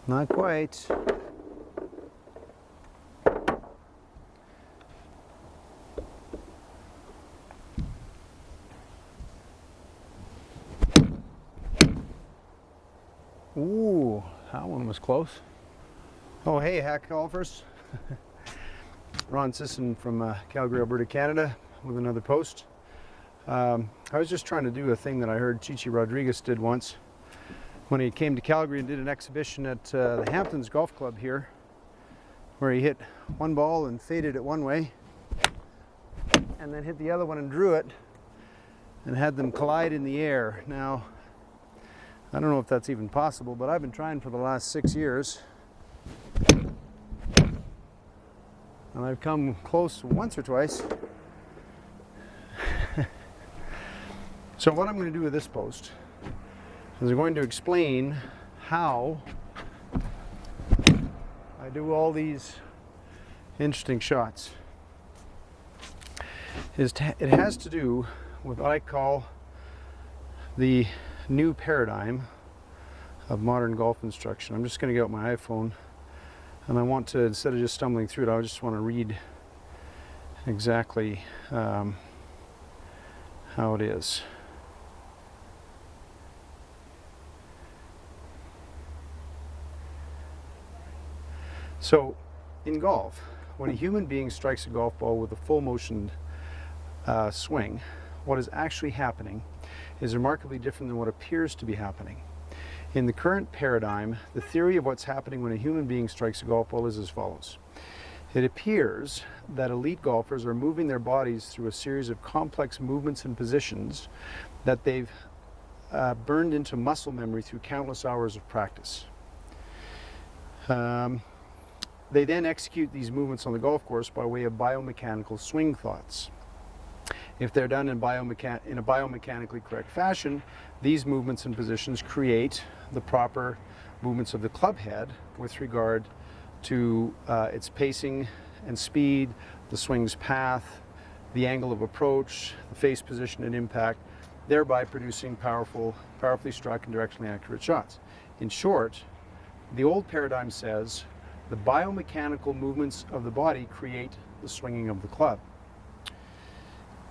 Not quite. Ooh, that one was close. Oh, hey, hack golfers. Ron Sisson from Calgary, Alberta, Canada, with another post. I was just trying to do a thing that I heard Chichi Rodriguez did once when he came to Calgary and did an exhibition at the Hamptons Golf Club here, where he hit one ball and faded it one way, and then hit the other one and drew it, and had them collide in the air. Now, I don't know if that's even possible, but I've been trying for the last 6 years. And I've come close once or twice. So what I'm going to do with this post is I'm going to explain how I do all these interesting shots. It has to do with what I call the new paradigm of modern golf instruction. I'm just going to get out my iPhone, and I want to, instead of just stumbling through it, I just want to read exactly how it is. So, in golf, when a human being strikes a golf ball with a full motion swing, what is actually happening is remarkably different than what appears to be happening. In the current paradigm, the theory of what's happening when a human being strikes a golf ball is as follows. It appears that elite golfers are moving their bodies through a series of complex movements and positions that they've burned into muscle memory through countless hours of practice. They then execute these movements on the golf course by way of biomechanical swing thoughts. If they're done in a biomechanically correct fashion, these movements and positions create the proper movements of the club head with regard to its pacing and speed, the swing's path, the angle of approach, the face position and impact, thereby producing powerfully struck and directionally accurate shots. In short, the old paradigm says the biomechanical movements of the body create the swinging of the club.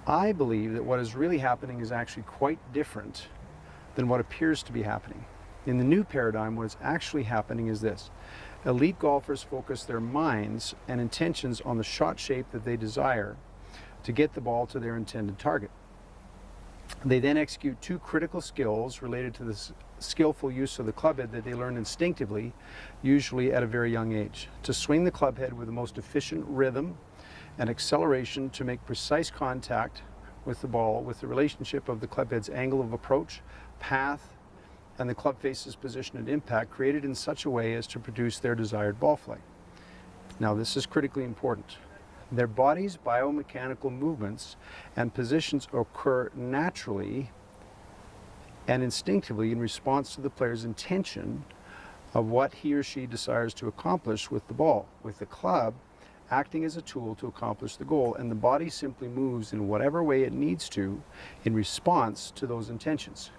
I believe that what is really happening is actually quite different than what appears to be happening. In the new paradigm, what is actually happening is this. Elite golfers focus their minds and intentions on the shot shape that they desire to get the ball to their intended target. They then execute two critical skills related to the skillful use of the club head that they learn instinctively, usually at a very young age. To swing the club head with the most efficient rhythm and acceleration to make precise contact with the ball with the relationship of the club head's angle of approach, path, and the club face's position and impact created in such a way as to produce their desired ball flight. Now, this is critically important. Their body's biomechanical movements and positions occur naturally and instinctively in response to the player's intention of what he or she desires to accomplish with the ball, with the club acting as a tool to accomplish the goal, and the body simply moves in whatever way it needs to in response to those intentions.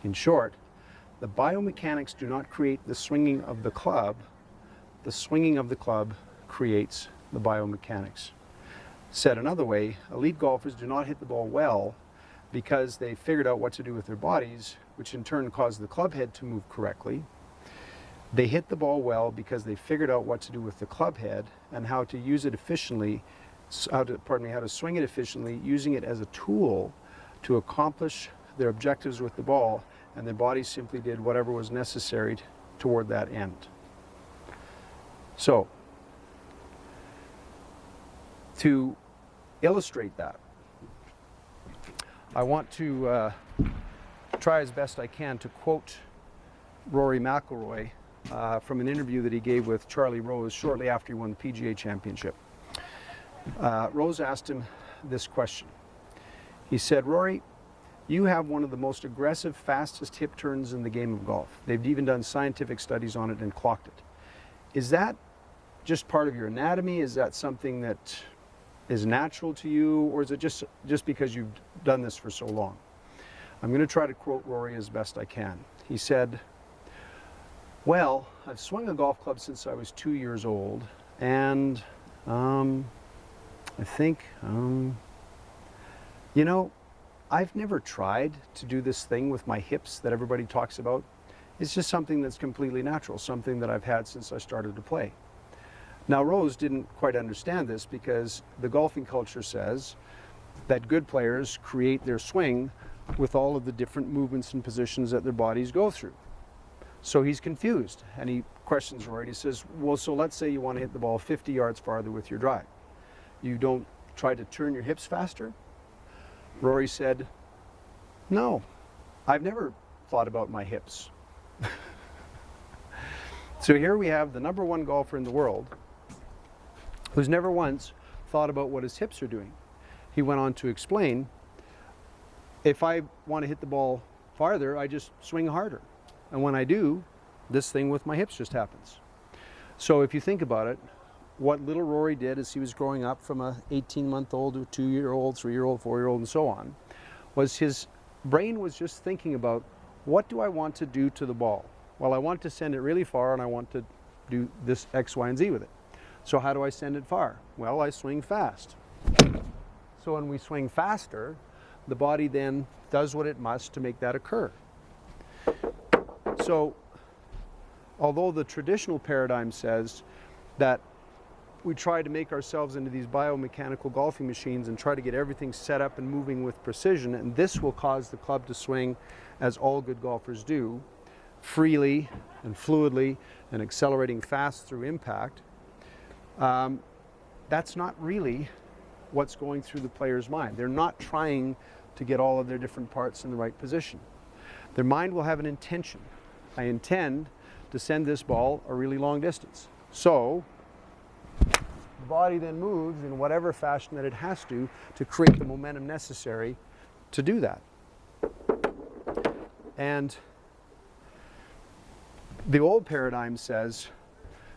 In short, the biomechanics do not create the swinging of the club creates the biomechanics. Said another way, elite golfers do not hit the ball well because they figured out what to do with their bodies, which in turn caused the club head to move correctly. They hit the ball well because they figured out what to do with the club head and how to use it efficiently, how to swing it efficiently, using it as a tool to accomplish their objectives with the ball, and their bodies simply did whatever was necessary toward that end. So, to illustrate that, I want to try as best I can to quote Rory McIlroy from an interview that he gave with Charlie Rose shortly after he won the PGA Championship. Rose asked him this question. He said, "Rory, you have one of the most aggressive, fastest hip turns in the game of golf. They've even done scientific studies on it and clocked it. Is that just part of your anatomy? Is that something that is natural to you, or is it just because you've done this for so long?" I'm going to try to quote Rory as best I can. He said, Well, I've swung a golf club since I was 2 years old, and I think, you know, I've never tried to do this thing with my hips that everybody talks about. It's just something that's completely natural, something that I've had since I started to play. Now, Rose didn't quite understand this because the golfing culture says that good players create their swing with all of the different movements and positions that their bodies go through. So he's confused, and he questions Rory. He says, well, so let's say you want to hit the ball 50 yards farther with your drive. You don't try to turn your hips faster? Rory said, no, I've never thought about my hips. So here we have the #1 golfer in the world who's never once thought about what his hips are doing. He went on to explain, if I want to hit the ball farther, I just swing harder. And when I do, this thing with my hips just happens. So if you think about it, what little Rory did as he was growing up from a 18-month-old to a 2-year-old, 3-year-old, 4-year-old, and so on, was his brain was just thinking about, what do I want to do to the ball? Well, I want to send it really far, and I want to do this X, Y, and Z with it. So how do I send it far? Well, I swing fast. So when we swing faster, the body then does what it must to make that occur. So although the traditional paradigm says that we try to make ourselves into these biomechanical golfing machines and try to get everything set up and moving with precision, and this will cause the club to swing, as all good golfers do, freely and fluidly and accelerating fast through impact, that's not really what's going through the player's mind. They're not trying to get all of their different parts in the right position. Their mind will have an intention. I intend to send this ball a really long distance. So the body then moves in whatever fashion that it has to create the momentum necessary to do that. And the old paradigm says,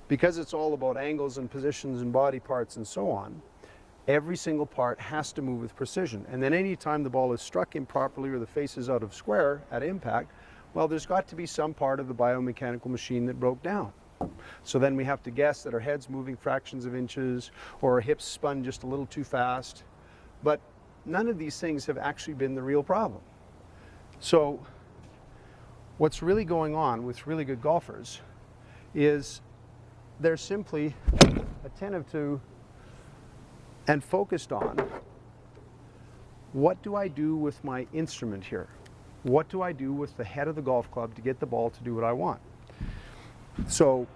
because it's all about angles and positions and body parts and so on, every single part has to move with precision. And then any time the ball is struck improperly or the face is out of square at impact, well, there's got to be some part of the biomechanical machine that broke down. So then we have to guess that our head's moving fractions of inches or our hips spun just a little too fast. But none of these things have actually been the real problem. So what's really going on with really good golfers is they're simply attentive to and focused on, what do I do with my instrument here? What do I do with the head of the golf club to get the ball to do what I want? So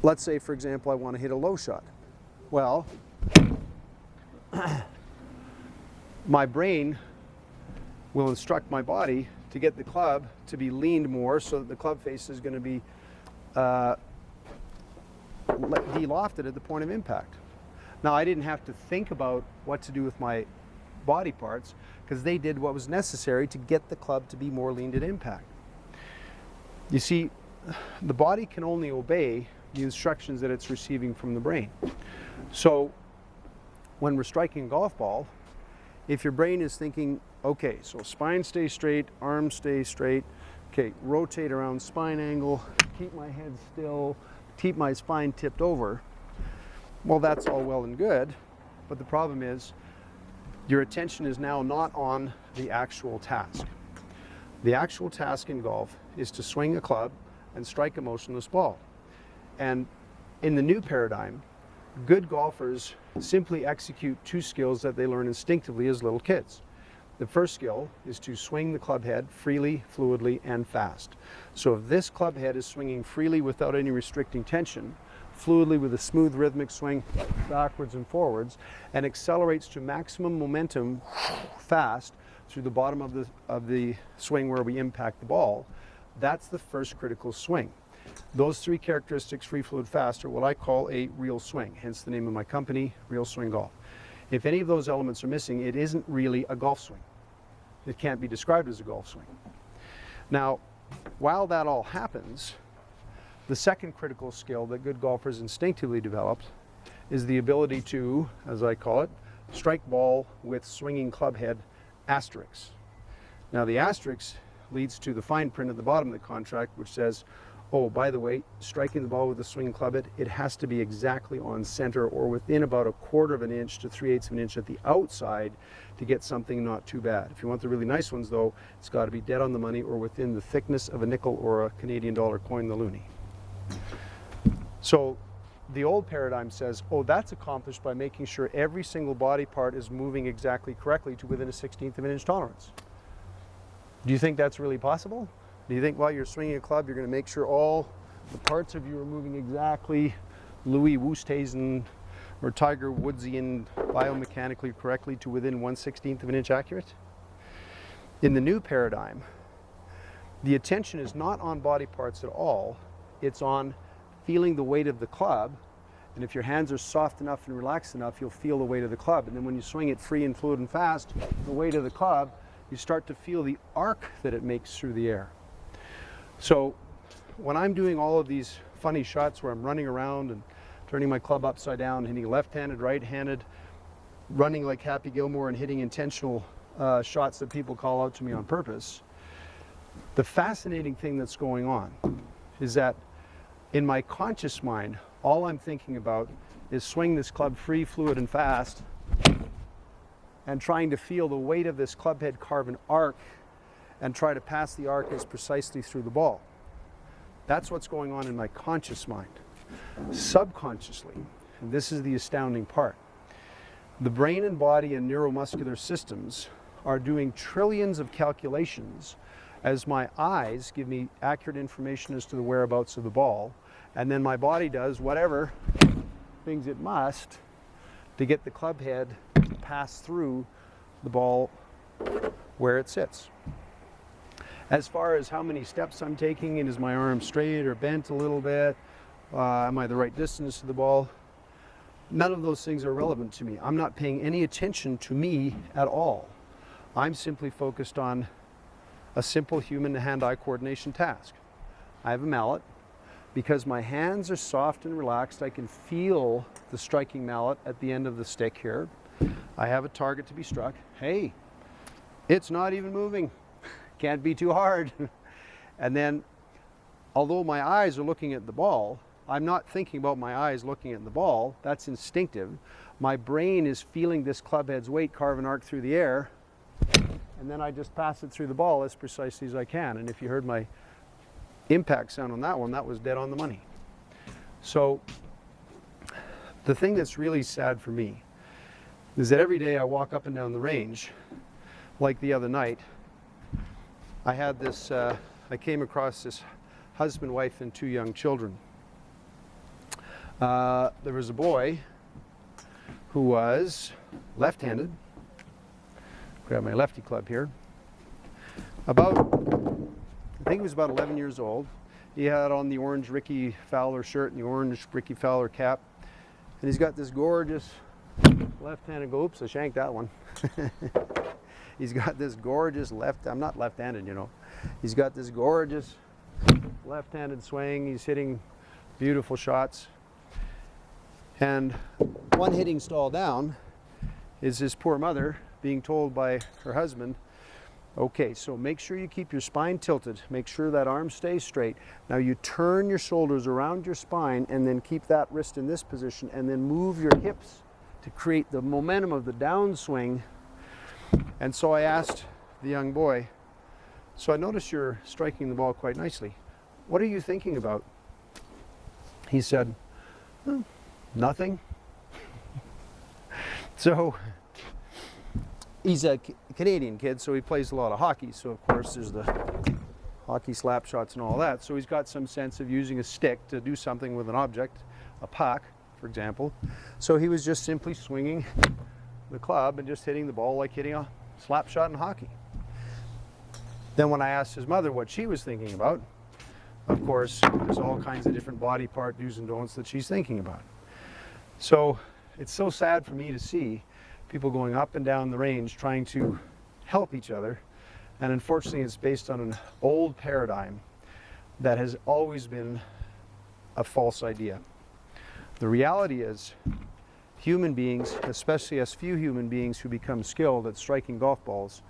let's say, for example, I want to hit a low shot. Well, my brain will instruct my body to get the club to be leaned more so that the club face is going to be de-lofted at the point of impact. Now, I didn't have to think about what to do with my body parts because they did what was necessary to get the club to be more leaned at impact. You see, the body can only obey the instructions that it's receiving from the brain. So when we're striking a golf ball, if your brain is thinking, okay, so spine stay straight, arms stay straight, okay, rotate around spine angle, keep my head still, keep my spine tipped over, well, that's all well and good, but the problem is your attention is now not on the actual task. The actual task in golf is to swing a club and strike a motionless ball. And in the new paradigm, good golfers simply execute two skills that they learn instinctively as little kids. The first skill is to swing the club head freely, fluidly, and fast. So if this club head is swinging freely without any restricting tension, fluidly with a smooth rhythmic swing backwards and forwards, and accelerates to maximum momentum fast through the bottom of the swing where we impact the ball, that's the first critical swing. Those three characteristics, free, fluid, fast, are what I call a real swing, hence the name of my company, Real Swing Golf. If any of those elements are missing, it isn't really a golf swing. It can't be described as a golf swing. Now, while that all happens, the second critical skill that good golfers instinctively develop is the ability to, as I call it, strike ball with swinging club head asterisks. Now the asterisks leads to the fine print at the bottom of the contract, which says, oh, by the way, striking the ball with a swing club head, it has to be exactly on center or within about 1/4 of an inch to 3/8 of an inch at the outside to get something not too bad. If you want the really nice ones though, it's got to be dead on the money or within the thickness of a nickel or a Canadian dollar coin, the loonie. So the old paradigm says, oh, that's accomplished by making sure every single body part is moving exactly correctly to within 1/16 of an inch tolerance. Do you think that's really possible? Do you think while you're swinging a club, you're going to make sure all the parts of you are moving exactly Louis Oosthuizen or Tiger Woodsian biomechanically correctly to within 1/16 of an inch accurate? In the new paradigm, the attention is not on body parts at all. It's on feeling the weight of the club. And if your hands are soft enough and relaxed enough, you'll feel the weight of the club. And then when you swing it free and fluid and fast, the weight of the club, you start to feel the arc that it makes through the air. So when I'm doing all of these funny shots where I'm running around and turning my club upside down, hitting left-handed, right-handed, running like Happy Gilmore and hitting intentional shots that people call out to me on purpose, the fascinating thing that's going on is that in my conscious mind, all I'm thinking about is swing this club free, fluid, and fast, and trying to feel the weight of this club head carve an arc and try to pass the arc as precisely through the ball. That's what's going on in my conscious mind. Subconsciously, and this is the astounding part, the brain and body and neuromuscular systems are doing trillions of calculations as my eyes give me accurate information as to the whereabouts of the ball, and then my body does whatever things it must to get the club head to pass through the ball where it sits. As far as how many steps I'm taking, and is my arm straight or bent a little bit, am I the right distance to the ball, none of those things are relevant to me. I'm not paying any attention to me at all. I'm simply focused on a simple human hand-eye coordination task. I have a mallet. Because my hands are soft and relaxed, I can feel the striking mallet at the end of the stick here. I have a target to be struck. Hey, it's not even moving. Can't be too hard. And then, although my eyes are looking at the ball, I'm not thinking about my eyes looking at the ball. That's instinctive. My brain is feeling this club head's weight carve an arc through the air, and then I just pass it through the ball as precisely as I can. And if you heard my impact sound on that one, that was dead on the money. So the thing that's really sad for me is that every day I walk up and down the range, like the other night, I had this, I came across this husband, wife, and 2 young children. There was a boy who was left-handed. Grab my lefty club here. I think he was about 11 years old. He had on the orange Ricky Fowler shirt and the orange Ricky Fowler cap. And he's got this gorgeous left-handed, oops, I shanked that one. He's got this gorgeous I'm not left-handed, you know. He's got this gorgeous left-handed swing. He's hitting beautiful shots. And one hitting stall down is his poor mother being told by her husband, okay, so make sure you keep your spine tilted. Make sure that arm stays straight. Now you turn your shoulders around your spine and then keep that wrist in this position and then move your hips to create the momentum of the downswing. And so I asked the young boy, so I noticed you're striking the ball quite nicely. What are you thinking about? He said, nothing. So he's a Canadian kid, so he plays a lot of hockey. So of course there's the hockey slap shots and all that. So he's got some sense of using a stick to do something with an object, a puck, for example. So he was just simply swinging the club and just hitting the ball like hitting a slap shot in hockey. Then when I asked his mother what she was thinking about, of course, there's all kinds of different body part do's and don'ts that she's thinking about. So it's so sad for me to see people going up and down the range trying to help each other. And unfortunately, it's based on an old paradigm that has always been a false idea. The reality is, human beings, especially as few human beings who become skilled at striking golf balls,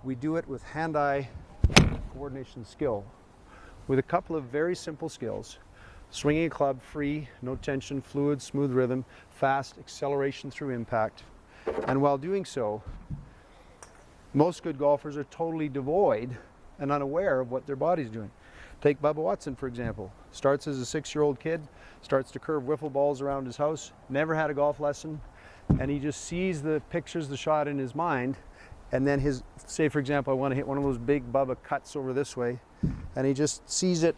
we do it with hand-eye coordination skill with a couple of very simple skills. Swinging a club free, no tension, fluid, smooth rhythm, fast acceleration through impact. And while doing so, most good golfers are totally devoid and unaware of what their body's doing. Take Bubba Watson, for example. Starts as a 6-year-old kid, starts to curve wiffle balls around his house, never had a golf lesson, and he just sees the pictures, the shot in his mind, and then his, say for example, I want to hit one of those big Bubba cuts over this way, and he just sees it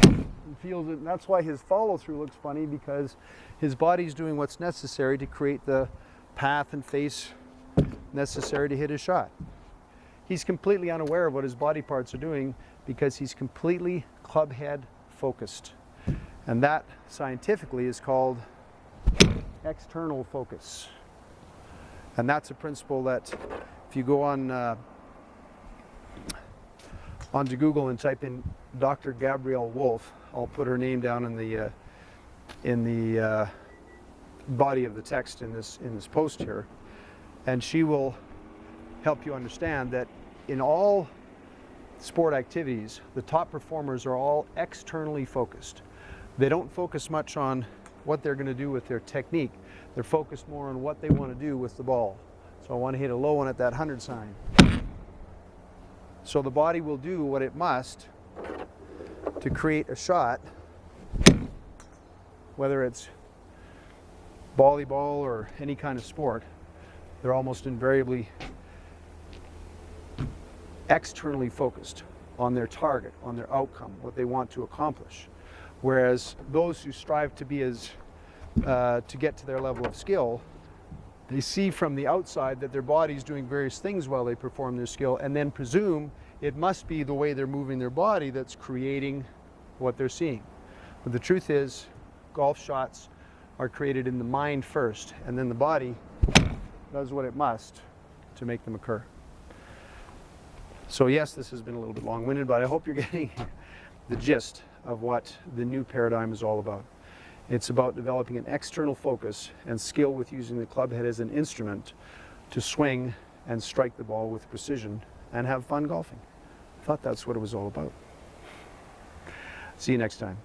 and feels it, and that's why his follow-through looks funny, because his body's doing what's necessary to create the path and face necessary to hit his shot. He's completely unaware of what his body parts are doing because he's completely club head focused. And that scientifically is called external focus. And that's a principle that if you go on onto Google and type in Dr. Gabrielle Wolf, I'll put her name down in the body of the text in this post here, and she will help you understand that in all sport activities, the top performers are all externally focused. They don't focus much on what they're going to do with their technique. They're focused more on what they want to do with the ball. So I want to hit a low one at that 100 sign. So the body will do what it must to create a shot, whether it's volleyball or any kind of sport. They're almost invariably externally focused on their target, on their outcome, what they want to accomplish. Whereas those who strive to be to get to their level of skill, they see from the outside that their body's doing various things while they perform their skill, and then presume it must be the way they're moving their body that's creating what they're seeing. But the truth is, golf shots are created in the mind first, and then the body does what it must to make them occur. So yes, this has been a little bit long-winded, but I hope you're getting the gist of what the new paradigm is all about. It's about developing an external focus and skill with using the club head as an instrument to swing and strike the ball with precision and have fun golfing. I thought that's what it was all about. See you next time.